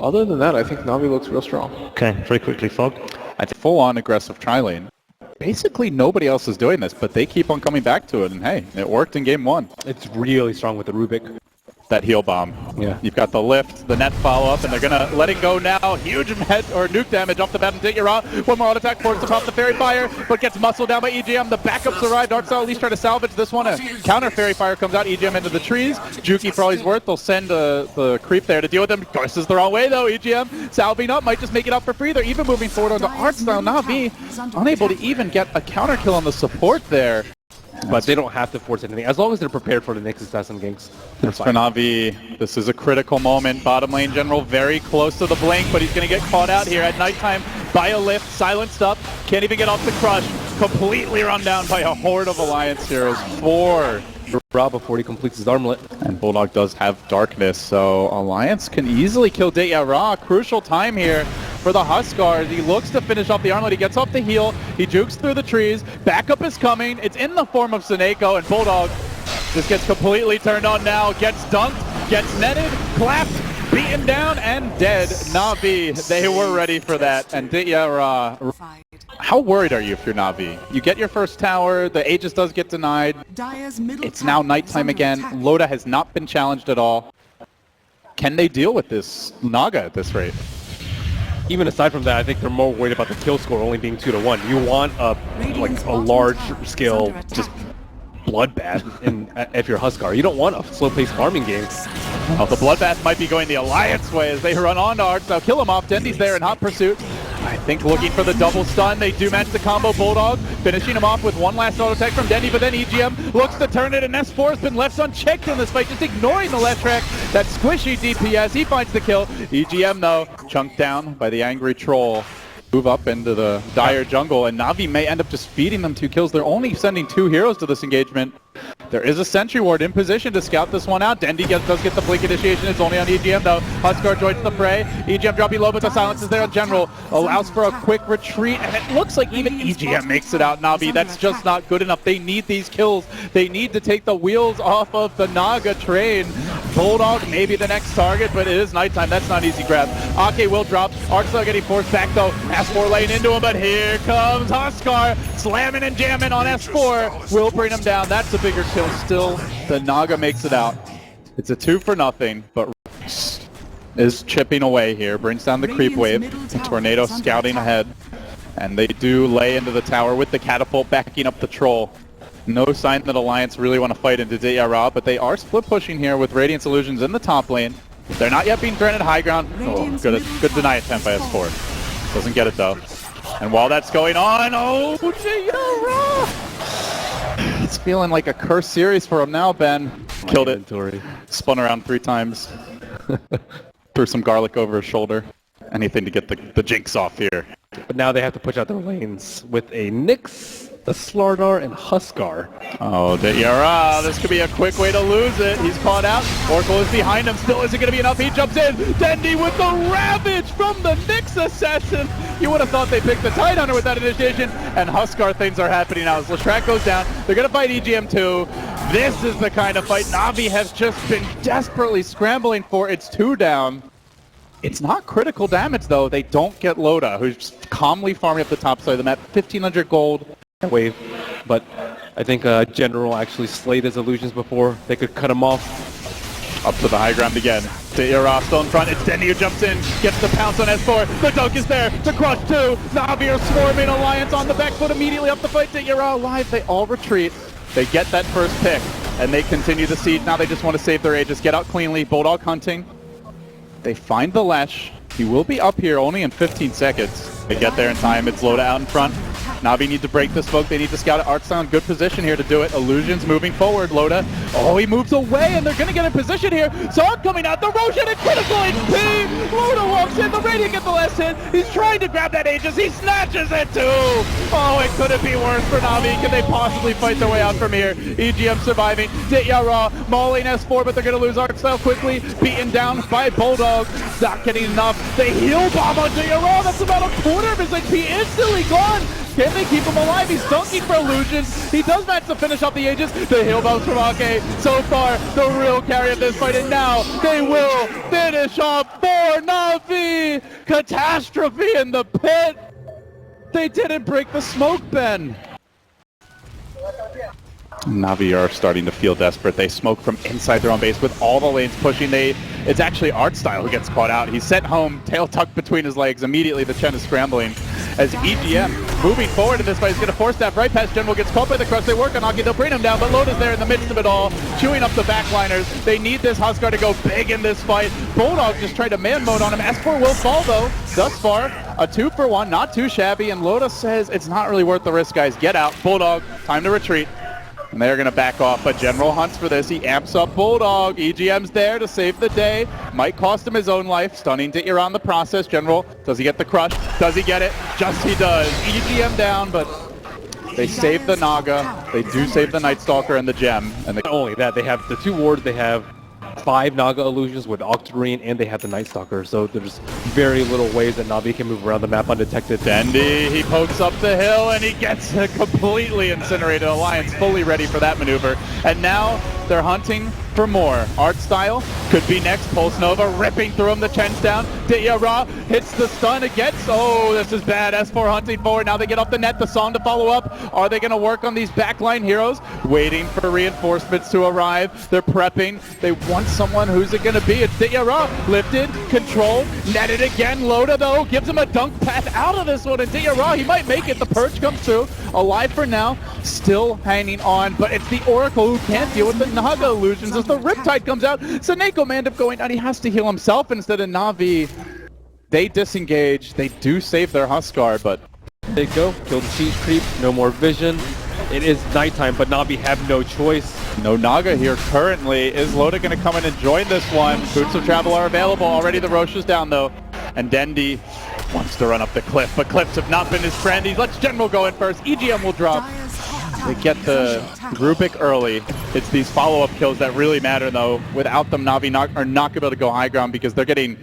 Other than that, I think NaVi looks real strong. Okay, very quickly, Fog. I think full-on aggressive tri-lane. Basically, nobody else is doing this, but they keep on coming back to it, and hey, it worked in game 1. It's really strong with the Rubik. That heal bomb. Yeah. You've got the lift, the net follow-up, and they're going to let it go now. Huge head or nuke damage off the bat and take your raw. One more auto attack forced to pop the Fairy Fire, but gets muscled down by EGM. The backups arrive. Darkstyle at least try to salvage this one. A counter Fairy Fire comes out. EGM into the trees. Juki, for all he's worth, they'll send the creep there to deal with him. Courses the wrong way, though. EGM salving up, might just make it up for free. They're even moving forward on the Artstyle. NaVi unable to even get a counter kill on the support there. But they don't have to force anything. As long as they're prepared for the next assassin ganks. For NaVi, this is a critical moment. Bottom lane general very close to the blink, but he's going to get caught out here at nighttime by a lift, silenced up, can't even get off the crush. Completely run down by a horde of Alliance heroes. 4. Raw before he completes his armlet. And Bulldog does have darkness, so Alliance can easily kill Daya Ra. Crucial time here for the Huskars. He looks to finish off the armlet. He gets off the heal. He jukes through the trees. Backup is coming. It's in the form of Seneko, and Bulldog just gets completely turned on now. Gets dunked, gets netted, clapped, beaten down, and dead. NaVi, they were ready for that. And Daya Ra. How worried are you if you're NaVi? You get your first tower, the Aegis does get denied. It's now nighttime again. Loda has not been challenged at all. Can they deal with this Naga at this rate? Even aside from that, I think they're more worried about the kill score only being 2-1. You want a large scale just bloodbath if you're Huskar. You don't want a slow-paced farming game. Well, the bloodbath might be going the Alliance way as they run on to Arts. Now kill him off. Dendy's there in hot pursuit. I think looking for the double stun. They do manage to combo Bulldog, finishing him off with one last auto attack from Dendy, but then EGM looks to turn it, and S4 has been left unchecked in this fight, just ignoring the left track. That squishy DPS, he finds the kill. EGM, though, chunked down by the angry troll. Move up into the dire jungle, and NaVi may end up just feeding them 2 kills. They're only sending 2 heroes to this engagement. There is a sentry ward in position to scout this one out. Dendy does get the blink initiation. It's only on EGM though. Huskar joins the fray. EGM dropping low, but the silence is there on general. Allows for a quick retreat, and it looks like even EGM makes it out. NaVi, that's just not good enough. They need these kills. They need to take the wheels off of the Naga train. Bulldog maybe the next target, but it is nighttime. That's not an easy grab. Ake will drop. Arcstyle getting forced back though. S4 laying into him, but here comes Huskar slamming and jamming on S4. Will bring him down. That's a bigger kill still. The Naga makes it out. It's a 2-0, but is chipping away here. Brings down the creep wave. The Tornado scouting ahead. And they do lay into the tower with the catapult backing up the troll. No sign that Alliance really want to fight into Daya Ra, but they are split pushing here with Radiance Illusions in the top lane. They're not yet being granted high ground. Oh, good deny attempt by S4. Doesn't get it though. And while that's going on, oh, Daya Ra! It's feeling like a cursed series for him now, Ben. Killed it. Spun around 3 times. Threw some garlic over his shoulder. Anything to get the jinx off here. But now they have to push out their lanes with a Nyx, a Slardar, and Huskar. Oh, Daya Ra, this could be a quick way to lose it. He's caught out. Oracle is behind him. Still isn't going to be enough. He jumps in. Dendy with the Ravage from the Nyx Assassin. You would have thought they picked the Tidehunter with that initiation. And Huskar things are happening now. As Leshrac goes down, they're going to fight EGM too. This is the kind of fight NaVi has just been desperately scrambling for. It's 2 down. It's not critical damage though. They don't get Loda, who's just calmly farming up the top side of the map. 1,500 gold. Wave, but I think General actually slayed his illusions before they could cut him off. Up to the high ground again. Daya Ra still in front. It's Dendy who jumps in, gets the pounce on S4. The dunk is there. The crush too. NaVi are swarming. Alliance on the back foot immediately up the fight. Daya Ra alive. They all retreat. They get that first pick, and they continue the siege. Now they just want to save their Aegis, get out cleanly. Bulldog hunting. They find the Lesh. He will be up here only in 15 seconds. They get there in time. It's Loda out in front. NaVi need to break the smoke. They need to scout it. Artstyle in good position here to do it. Illusions moving forward. Loda. Oh, he moves away, and they're going to get in position here. Zog coming out. The Roshan at critical HP. Loda walks in. The Radiant get the last hit. He's trying to grab that Aegis. He snatches it too. Oh, it couldn't be worse for NaVi. Can they possibly fight their way out from here? EGM surviving. Daya Ra mauling S4, but they're going to lose Artstyle quickly. Beaten down by Bulldog. Not getting enough. They heal bomb on Daya Ra. That's about a quarter of his HP instantly gone. Can they keep him alive? He's dunking for illusions. He does manage to finish off the Aegis. The heal bounce from Ake. So far, the real carry of this fight. And now they will finish off for NaVi. catastrophe in the pit! They didn't break the smoke, Ben! NaVi are starting to feel desperate. They smoke from inside their own base with all the lanes pushing. It's actually Artstyle who gets caught out. He's sent home, tail tucked between his legs. Immediately the Chen is scrambling. As EGM moving forward in this fight, he's going to force that right past General, gets caught by the crush. They work on Aki, they'll bring him down, but Loda's there in the midst of it all, chewing up the backliners. They need this Huskar to go big in this fight. Bulldog just tried to man mode on him. S4 will fall though. Thus far, a 2-for-1, not too shabby, and Loda says it's not really worth the risk, guys. Get out. Bulldog, time to retreat. And they're going to back off, but General hunts for this. He amps up Bulldog. EGM's there to save the day. Might cost him his own life. Stunning to on the process. General, does he get the crush? Does he get it? Just he does. EGM down, but they save the Naga. They do save the Night Stalker and the gem. And Not only that, they have the 2 wards, they have 5 Naga illusions with Octarine, and they have the Night Stalker, so there's very little ways that NaVi can move around the map undetected. Dendi, he pokes up the hill and he gets completely incinerated. Alliance fully ready for that maneuver. And now they're hunting for more. Artstyle could be next. Pulse Nova ripping through him. The Chen's down. Ra hits the stun against. Oh, this is bad. S4 hunting forward. Now they get off the net. The song to follow up. Are they going to work on these backline heroes? Waiting for reinforcements to arrive. They're prepping. They want someone. Who's it going to be? It's Ra. Lifted, controlled, netted again. Loda, though, gives him a dunk path out of this one. And Ra, he might make it. The Purge comes through. Alive for now. Still hanging on. But it's the Oracle who can't deal with the Naga illusions as the Riptide comes out. Saneko may end up going down. He has to heal himself instead of NaVi. They disengage. They do save their Huskar, but They go, kill the siege creep, no more vision. It is nighttime, but NaVi have no choice. no Naga here currently. Is Loda going to come in and join this one? Boots of Travel are available. Already the Roche is down, though. And Dendi wants to run up the cliff, but cliffs have not been his friend. He lets General go in first. EGM will drop. They get the Rubik early. It's these follow-up kills that really matter, though. Without them, NaVi are not going to be able to go high ground because they're getting...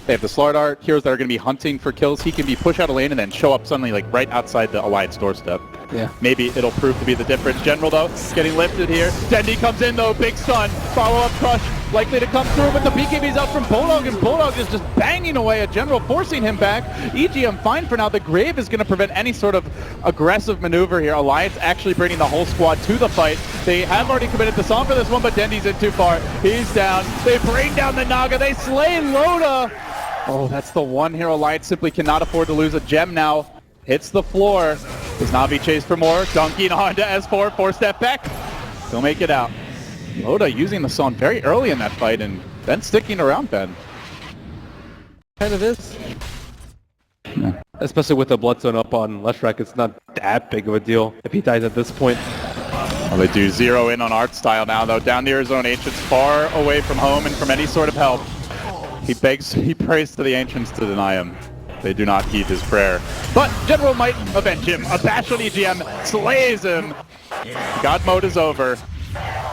They have the Slardart heroes that are going to be hunting for kills. He can be pushed out of lane and then show up suddenly like right outside the Alliance doorstep. Yeah. Maybe it'll prove to be the difference. General, though, getting lifted here. Dendi comes in, though. Big stun. Follow-up crush likely to come through, but the BKB's out from Bulldog, and Bulldog is just banging away at General, forcing him back. EGM fine for now. The Grave is going to prevent any sort of aggressive maneuver here. Alliance actually bringing the whole squad to the fight. They have already committed the song for this one, but Dendi's in too far. He's down. They bring down the Naga. They slay Loda. Oh, that's the one here. Alliance simply cannot afford to lose. A gem now hits the floor. Does NaVi chase for more? Dunking on to S4. 4-step back. They'll make it out. Loda using the song very early in that fight and then sticking around, Ben. Kind of is. Yeah. Especially with the Bloodstone up on Leshrac, it's not that big of a deal if he dies at this point. Well, they do zero in on Artstyle now, though. Down near his own Ancients, far away from home and from any sort of help. He prays to the Ancients to deny him. They do not heed his prayer. But General might avenge him. A bash on EGM slays him. God mode is over.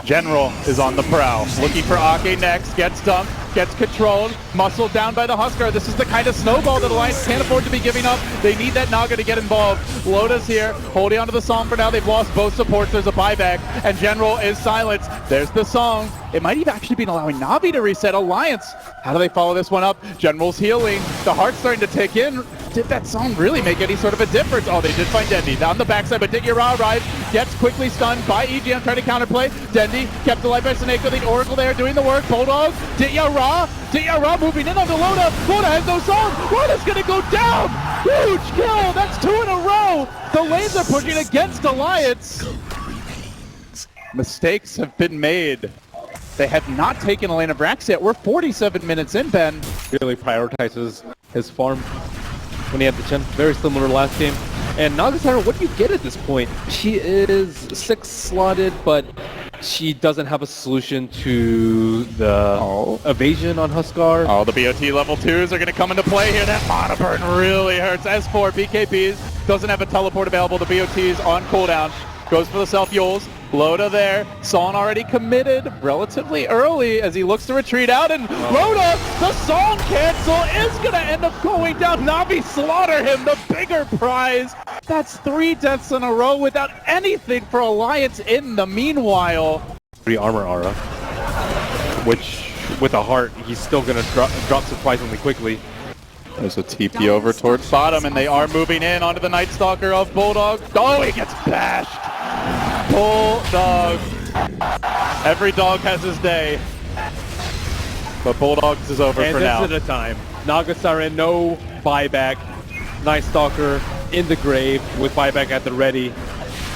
General is on the prowl. Looking for Ake next. Gets dumped. Gets controlled. Muscled down by the Huskar. This is the kind of snowball that Alliance can't afford to be giving up. They need that Naga to get involved. Loda's here. Holding onto the song for now. They've lost both supports. There's a buyback. And General is silenced. There's the song. It might have actually been allowing NaVi to reset. Alliance. How do they follow this one up? General's healing. The heart's starting to tick in. Did that song really make any sort of a difference? Oh, they did find Dendi down the backside, but Ra arrives, gets quickly stunned by EGM, trying to counterplay. Dendi kept alive by Saneko, the Oracle there doing the work. Bulldog, Ra moving in onto Loda. Loda has no song. Loda's gonna go down. Huge kill. That's 2 in a row. The lanes are pushing against Alliance. Mistakes have been made. They have not taken a lane of Rax yet. We're 47 minutes in, Ben. Really prioritizes his farm when he had the Chen. Very similar to last game. And Nagasara, what do you get at this point? She is 6 slotted, but she doesn't have a solution to the evasion on Huskar. Oh, the BOT level 2s are going to come into play here. That mana burn really hurts. S4, BKBs, doesn't have a teleport available. The BOT's on cooldown. Goes for the self-Yules. Loda there. Son already committed relatively early as he looks to retreat out. And Loda, the song cancel is going to end up going down. NaVi slaughter him, the bigger prize. That's 3 deaths in a row without anything for Alliance in the meanwhile. 3 armor aura, which with a heart, he's still going to drop surprisingly quickly. There's a TP over towards bottom, and they are moving in onto the Night Stalker of Bulldog. Oh, he gets bashed! Bulldog. Every dog has his day. But Bulldogs is over for now. And this is the time. Naga Siren, no buyback. Night Stalker in the grave with buyback at the ready.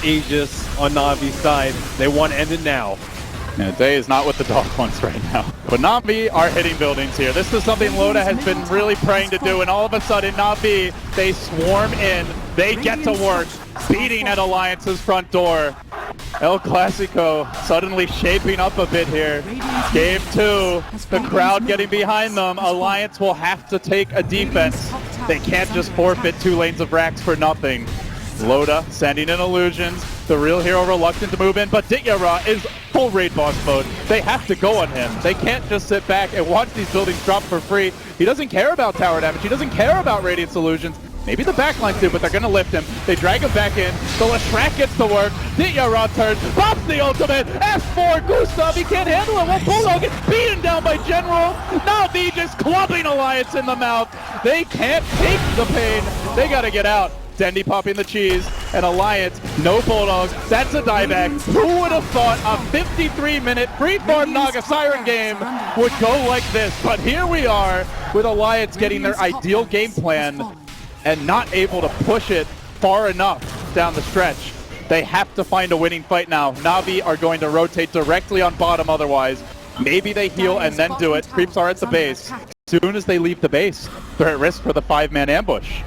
Aegis on Navi's side. They want to end it now. Yeah, Day is not what the dog wants right now. But NaVi are hitting buildings here. This is something Loda has been really praying to do, and all of a sudden NaVi, they swarm in. They get to work, beating at Alliance's front door. El Clasico suddenly shaping up a bit here. Game 2, the crowd getting behind them. Alliance will have to take a defense. They can't just forfeit 2 lanes of racks for nothing. Loda sending in illusions. The real hero reluctant to move in, but Dityara is full raid boss mode. They have to go on him. They can't just sit back and watch these buildings drop for free. He doesn't care about tower damage. He doesn't care about Radiant Illusions. Maybe the backline do, but they're going to lift him. They drag him back in. The Leshrac gets to work. Dityara turns, pops the ultimate. F4, Gustav, he can't handle it. One Bulldog gets beaten down by General. NaVi just clubbing Alliance in the mouth. They can't take the pain. They got to get out. Dendi popping the cheese, and Alliance, no Bulldogs, that's a dieback. Who would have thought a 53-minute free-farm Naga Siren game would go like this? But here we are, with Alliance getting their ideal game plan and not able to push it far enough down the stretch. They have to find a winning fight now. NaVi are going to rotate directly on bottom otherwise. Maybe they heal and then do it. Creeps are at the base. As soon as they leave the base, they're at risk for the 5-man ambush.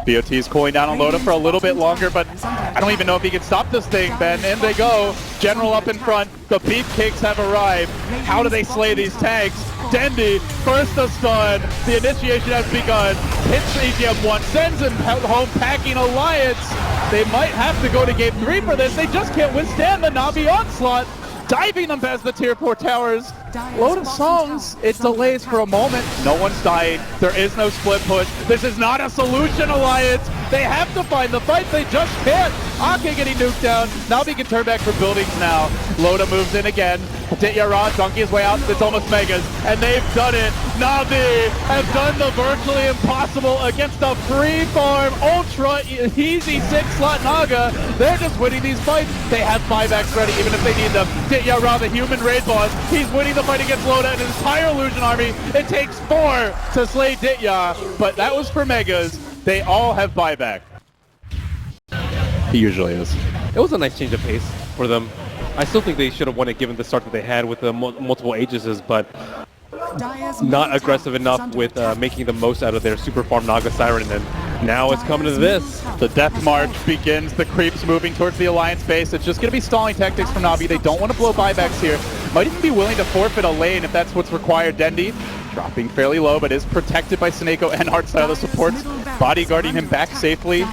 BOT is cooling down on Loda for a little bit longer, but I don't even know if he can stop this thing, Ben. In they go. General up in front. The beefcakes have arrived. How do they slay these tanks? Dendi, first a stun. The initiation has begun. Hits EGM1, sends him home, packing Alliance. They might have to go to game 3 for this. They just can't withstand the NaVi onslaught. Diving them past the tier 4 towers. Loda songs, it delays for a moment. No one's dying. There is no split push. This is not a solution, Alliance. They have to find the fight. They just can't. Ake getting nuked down. NaVi can turn back for buildings now. Loda moves in again. Dityara, donkey his way out. It's almost Megas. And they've done it. NaVi have done the virtually impossible against a free farm, ultra easy 6-slot Naga. They're just winning these fights. They have buybacks ready even if they need them. Dityara, the human raid boss. He's winning the fight against Loda and his entire illusion army. It takes 4 to slay Ditya, but that was for Megas. They all have buyback. He usually is. It was a nice change of pace for them. I still think they should have won it given the start that they had with the multiple Aegises, but not aggressive enough with making the most out of their super farm Naga Siren, and now it's coming to this. The death march begins. The creeps moving towards the Alliance base. It's just going to be stalling tactics from NaVi. They don't want to blow buybacks here. Might even be willing to forfeit a lane if that's what's required. Dendi dropping fairly low, but is protected by Snako and Heartstyle. The supports bodyguarding him back safely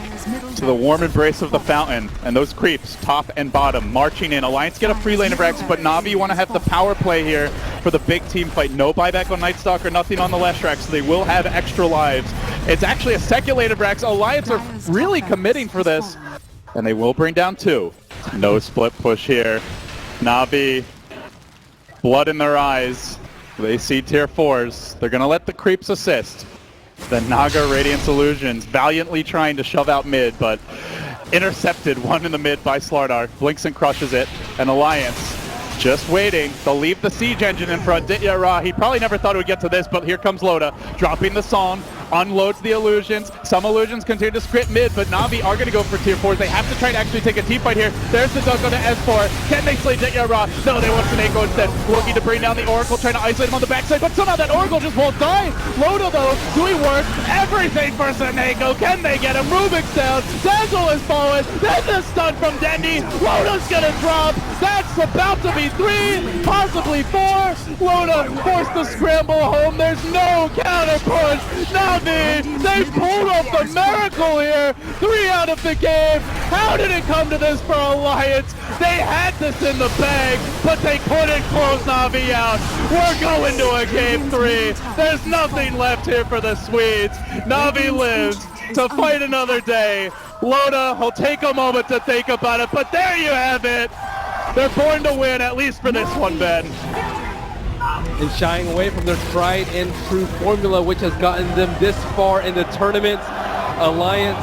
to the warm embrace of the fountain. And those creeps, top and bottom, marching in. Alliance get a free lane of Rex, but NaVi want to have the power play here for the big team fight. No buyback on Night Stalker, nothing on the Leshrac, so they will have extra lives. It's actually a second lane of Rex. Alliance are really committing for this, and they will bring down 2. No split push here. NaVi, blood in their eyes. They see tier 4s. They're going to let the creeps assist. The Naga Radiance Illusions valiantly trying to shove out mid, but intercepted one in the mid by Slardar. Blinks and crushes it. And Alliance just waiting. They'll leave the siege engine in front. Dityara, he probably never thought it would get to this, but here comes Loda, dropping the song, unloads the illusions. Some illusions continue to script mid, but NaVi are going to go for tier 4s. They have to try to actually take a team fight here. There's the dunk on the S4. Can they slay Dityara? No, they want Snako instead. Looking to bring down the Oracle, trying to isolate him on the backside, but somehow that Oracle just won't die. Loda, though, doing work. Everything for Snako. Can they get him? Rubik's down. Dazzle is falling. There's a stun from Dendi. Loda's going to drop. That's about to be 3, possibly 4. Loda forced to scramble home. There's no counter push. NaVi, they pulled off the miracle here. 3 out of the game. How did it come to this for Alliance? They had this in the bag, but they couldn't close NaVi out. We're going to a game 3. There's nothing left here for the Swedes. NaVi lives to fight another day. Loda will take a moment to think about it, but there you have it. They're born to win, at least for this one, Ben. and shying away from their tried and true formula, which has gotten them this far in the tournament. Alliance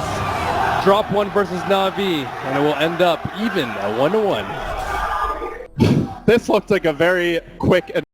drop one versus NaVi, and it will end up even at 1-1. This looked like a very quick and